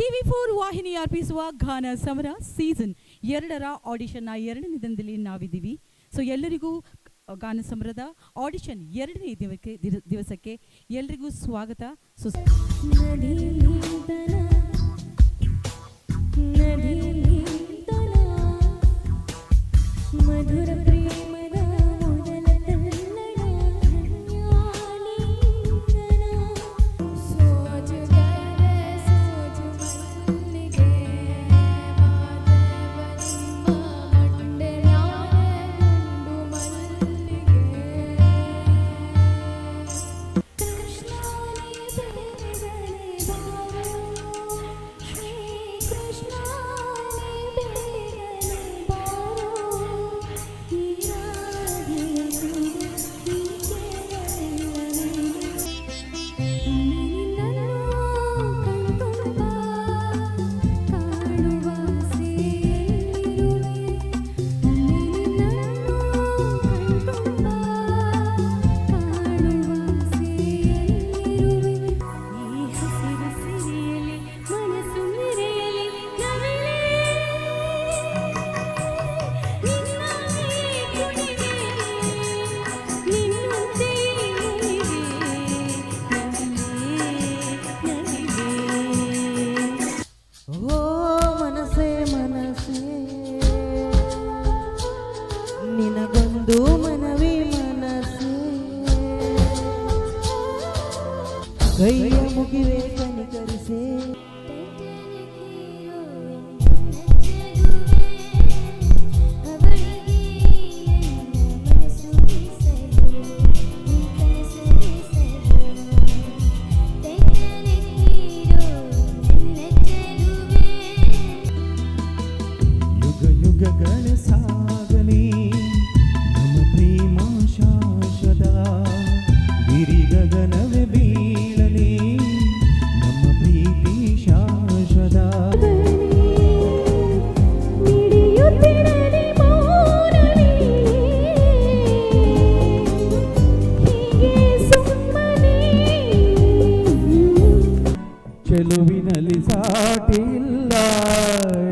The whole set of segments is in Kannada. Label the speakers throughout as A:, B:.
A: ಟಿವಿ4 ವಾಹಿನಿ ಅರ್ಪಿಸುವ ಗಾನ ಸಮರ ಸೀಸನ್ 2ರ ಆಡಿಷನ್ನ 2ನೇ ದಿನದಲ್ಲಿ ನಾವಿದ್ದೀವಿ. ಸೊ ಎಲ್ಲರಿಗೂ ಗಾನ ಸಮರದ ಆಡಿಷನ್ 2ನೇ ದಿವಸಕ್ಕೆ ಎಲ್ಲರಿಗೂ ಸ್ವಾಗತ. ಮಧುರ ಪ್ರೇಮದ ಕೈಯ ಮುಗಿವೆ ಕನಿಕರಿಸೆ ಯುಗ ಯುಗಗಳ ಸಾಗಲಿ ನಮ್ಮ ಪ್ರೇಮ ಶಾಶ್ವತ ಗಿರಿ ಗಗನವೇ ಬೀಳಲಿ ನಮ್ಮ ಪ್ರೀತಿ ಶಾಶ್ವತ ಚೆಲುವಿನಲ್ಲಿ ಸಾಟಿ ಇಲ್ಲ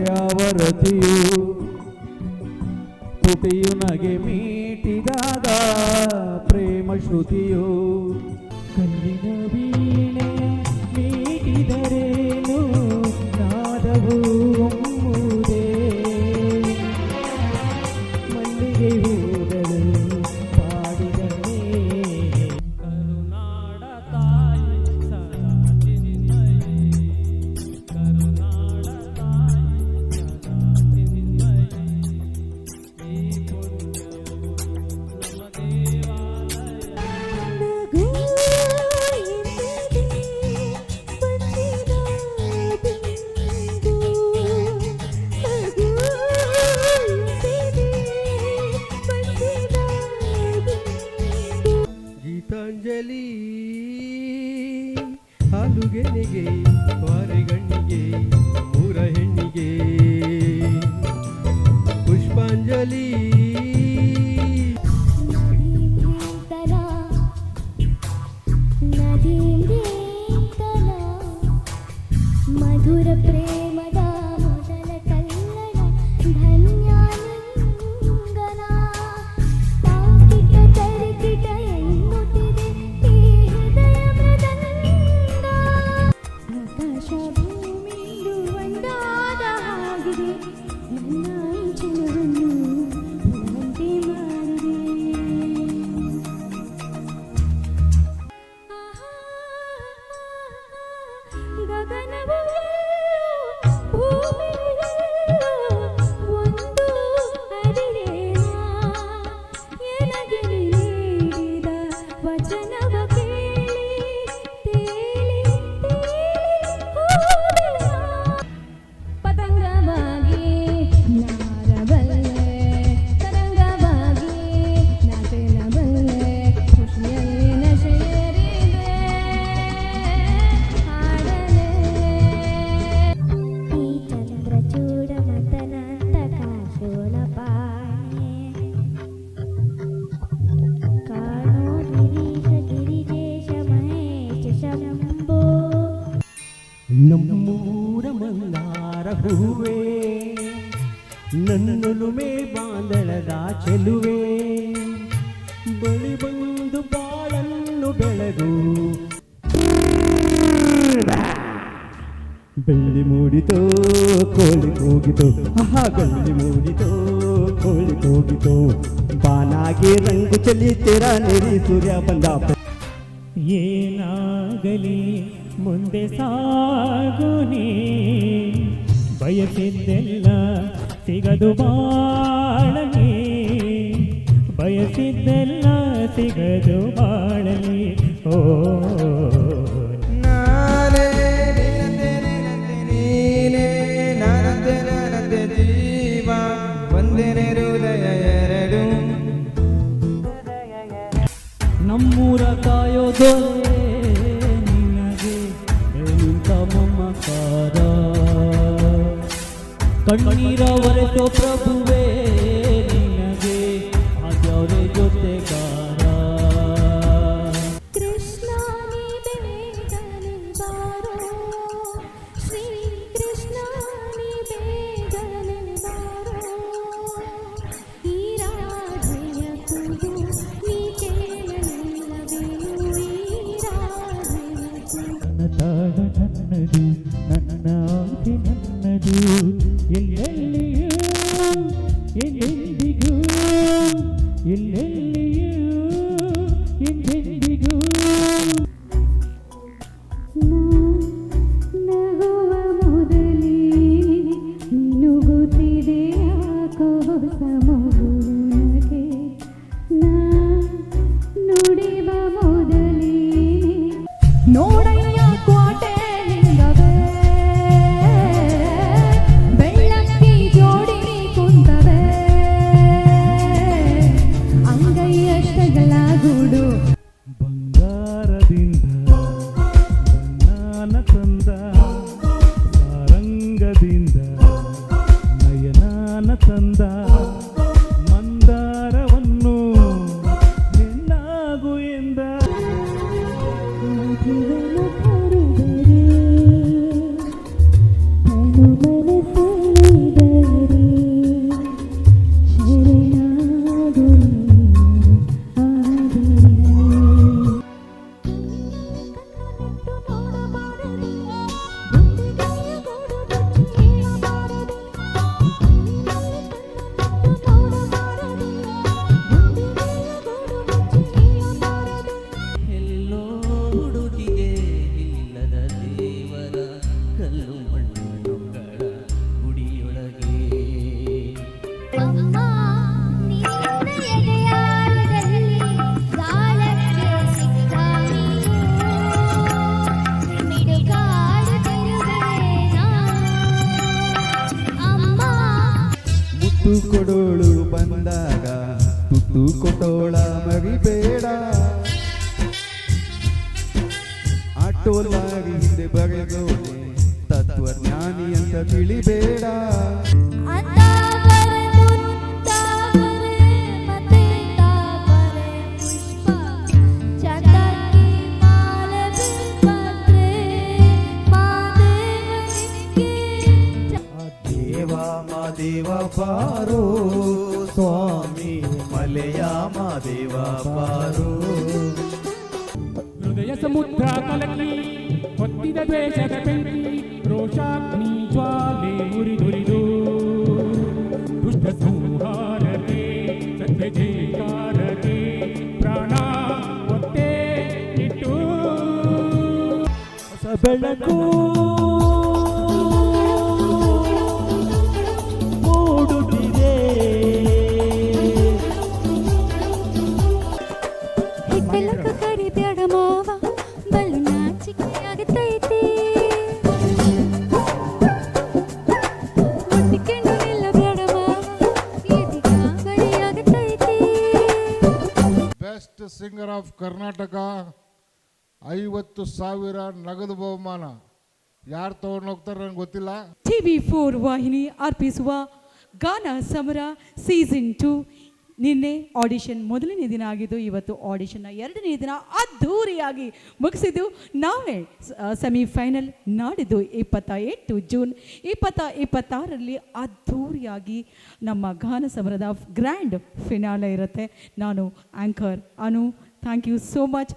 A: ಯಾವ ರತಿಯು ತುಟಿಯು ನಗೆ ಮೀಟಿದಾಗ ಪ್ರೇಮ ಶ್ರುತಿಯು ಕಲ್ಲಿನ ವೀಣೆ ಮೀಟಿದರೇನು ನಾದವು ಒಮ್ಮುವುದೇ ಮಲ್ಲಿಗೆ ಹೂಗಳು ಪಾಡಿದರೆ ಕರುನಾಡ ತಾಯಿ ಸದಾ ಚಿನ್ಮಯಿ ಕರುನಾಡ ತಾಯಿ ಸದಾ ಚಿನ್ಮಯಿ ಈ ಪುಣ್ಯವು ನಮ್ಮ ದೇವಾಲಯ ಗೀತಾಂಜಲಿ ಹಾಲುಗೆನೆಗೆ ವಾರೆಗಣ್ಣಿಗೆ ಮೂರ ಹೆಣ್ಣಿಗೆ ಪುಷ್ಪಾಂಜಲಿ
B: ಮಧುರ ಪ್ರೇಮದ ಮೊದಲ ಕಲ್ಲಡ ಧನ್ಯಾಲಿಂಗನ ತಾಕಿಟ ತರಿಕಿಟ ಎನ್ನುತ್ತಿದೆ ಈ ಹೃದಯ ಮೃದಂಗ ಆಕಾಶ ಭೂಮಿಯು ಒಂದಾದ ಹಾಗಿದೆ ನನ್ನ ಅಂಚನವನ್ನು ಹೂವಂತೆ ಮಾಡಿದೆ ಗಗನವು
C: ಹೂವೇ ನನ್ನುಲುಮೆ ಬಾಂದಳದ ಚೆಲುವೆ ಬಳಿ ಬಂದು ಬಾಳನ್ನು ಬೆಳಗು ಬೆಳ್ಳಿ ಮೂಡಿತೋ ಕೋಳಿ ಕೂಗಿತೋ ಆಹಾ ಬೆಳ್ಳಿ ಮೂಡಿತೋ ಕೋಳಿ ಕೂಗಿತೋ ಬಾನಾಗಿ ರಂಗು ಚೆಲ್ಲಿತ್ತೀರ ನೆರಿ ಸೂರ್ಯ ಬಂದ ಏನಾಗಲಿ ಮುಂದೆ ಸಾಗುನಿ ಬಯಸಿದ್ದೆಲ್ಲ ಸಿಗದು ಬಾಳಲಿ ಬಯಸಿದ್ದೆಲ್ಲ ಸಿಗದು ಬಾಳಲಿ ಓ ನಮ್ಮೂರ ಕಾಯೋದೋ ನಿನಗೆ ನಿಂತ ಮಮಕಾರ ಕಣ್ಣೀರ ಒರೆಸೋ ಪ್ರಭುವೇ ನಿನಗೆ ಆದ್ಯವರೇ ಜೊತೆಗಾರ
B: ಕೃಷ್ಣ ನೀ ಬೇಗನೆ ಬಾರೋ ಶ್ರೀ ಕೃಷ್ಣ ನೀ ಬೇಗನೆ ಬಾರೋ ಈ ರಾಧೆಯ ಕೂಗು ನೀ ಕೇಳಲಿಲ್ಲವೇನು ಈ ರಾಧೆಯ ಕೂಗು
C: ನನ್ನ ತಾಳ ನನ್ನದು ನನ್ನ ಆಸೆ ನನ್ನದು ಎಲ್ಲೆಲ್ಲಿಯೂ ಎಲ್ಲೆಂದಿಗೂ ಎಲ್ಲೆಲ್ಲಿಯೂ ಎಂದೆಂದಿಗೂ
B: ನಗುವ ಮೊದಲೇ ನುಗ್ಗುತ್ತಿದೆ ಯಾಕೋ ಹೊಸ ಮಗುವಿನಗೆ ನಾ ನುಡಿವ ಮೊದಲೇ ನೋಡಯ್ಯ ಕೋಟೆ ಲಿಂಗವೇ ಬೆಳ್ಳಕ್ಕಿ ಜೋಡಿ ಕುಂತವೆ ಅಂಗೈಯಷ್ಟಗಳ ಗೂಡು
C: ಬಂಗಾರದಿಂದ ಬಣ್ಣಾನ ತಂದ ಸಾರಂಗದಿಂದ ನಯನಾನ ತಂದ ಮಂದಾರವನ್ನು ಹೆಣ್ಣಾಗು ಎಂದ
B: ಮಧುವನ ಕರೆದರೆ ತನುಮನ ಸೆಳೆದರೆ ಶರಣಾಗು ಆದರೆ
D: ಎಲ್ಲೋ ಹುಡುಗಿಗೆ ಇಲ್ಲದ ದೇವರ ಕಲ್ಲು ಮಣ್ಣುಗಳ ಗುಡಿಯೊಳಗೆ
B: ಅಮ್ಮ ನಿನ್ನ ಎದೆಯಾಳದಲ್ಲಿ ಸಾಲಕ್ಕೆ ಸಿಕ್ಕ ನೀನು ಮಿಡುಗಾಡುತ್ತಿರುವೆ ಅಮ್ಮ
E: ಮುತ್ತು ಕೊಡೋಳು ಬಂದಾಗ ತುತ್ತು ಕೊಟ್ಟೋಳ ಮರಿಬೇಡ ಆಟೋಲಾಗಿ ಹಿಂದೆ ಬರೆದೋಳೆ ತತ್ವಜ್ಞಾನಿ ಅಂತ ತಿಳಿಬೇಡ
B: ಅಂತಾವರೆ ಮುತ್ತಾವರೆ ಮತ್ತೆ ತಾವರೆ ಪುಷ್ಪ ಚಂದಕ್ಕೆ ಮಾಲವಿ ಪತ್ರೆ ಮಾದೇವನಿಗೆ
E: ದೇವ ಮಾದೇವ ಪಾರೋ ಸ್ವಾಮಿ ಮಲೆಯ ಮಾದೇವ ಪಾರೋ
C: ಹೃದಯ ಸಮುದ್ರ ಕಲಕಿ ಹೊತ್ತಿದ ದ್ವೇಷದ ಬೆಂಕಿ ರೋಷಾಗ್ನಿ ಜ್ವಾಲೆ ಉರಿದುರಿದು ದುಷ್ಟ ಸಂಹಾರಕ್ಕೆ ಸತ್ಯ ಜಯಕಾರಕ್ಕೆ ಪ್ರಾಣ ಒತ್ತೆ ಇಟ್ಟು ಹೊಸ ಬೆಳಕು ಮೂಡುತ್ತಿದೆ
B: ಹಿತ್ತಲಕ ಕರಿಬ್ಯಾಡ ಮಾವ ಬಲು ನಾಚಿಕೆ ಆಗತೈತಿ ಮುಟ್ಟಿಕೊಂಡು ನಿಲ್ಲಬ್ಯಾಡ ಮಾವ ಎದಿಗ ಬಡಿ ಆಗತೈತಿ
F: ಬೆಸ್ಟ್ ಸಿಂಗರ್ ಆಫ್ ಕರ್ನಾಟಕ 50,000 ನಗದು ಬಹುಮಾನ ಯಾರು ತಗೊಂಡು ಹೋಗ್ತಾರೆ ನನಗೆ ಗೊತ್ತಿಲ್ಲ.
A: TV4 ವಾಹಿನಿ ಅರ್ಪಿಸುವ ಗಾನ ಸಮರ ಸೀಸನ್ 2 ನಿನ್ನೆ ಆಡಿಷನ್ ಮೊದಲನೇ ದಿನ ಆಗಿದ್ದು, ಇವತ್ತು ಆಡಿಷನ್ನ ಎರಡನೇ ದಿನ ಅದ್ಧೂರಿಯಾಗಿ ಮುಗಿಸಿದ್ದು. ನಾಳೆ ಸೆಮಿಫೈನಲ್ ನಾಡಿದ್ದು 28 ಜೂನ್ 2026ರಲ್ಲಿ ಅದ್ಧೂರಿಯಾಗಿ ನಮ್ಮ ಗಾನ ಸಮರದ ಗ್ರ್ಯಾಂಡ್ ಫಿನಾಲೆ ಇರುತ್ತೆ. ನಾನು anchor Anu, thank you so much.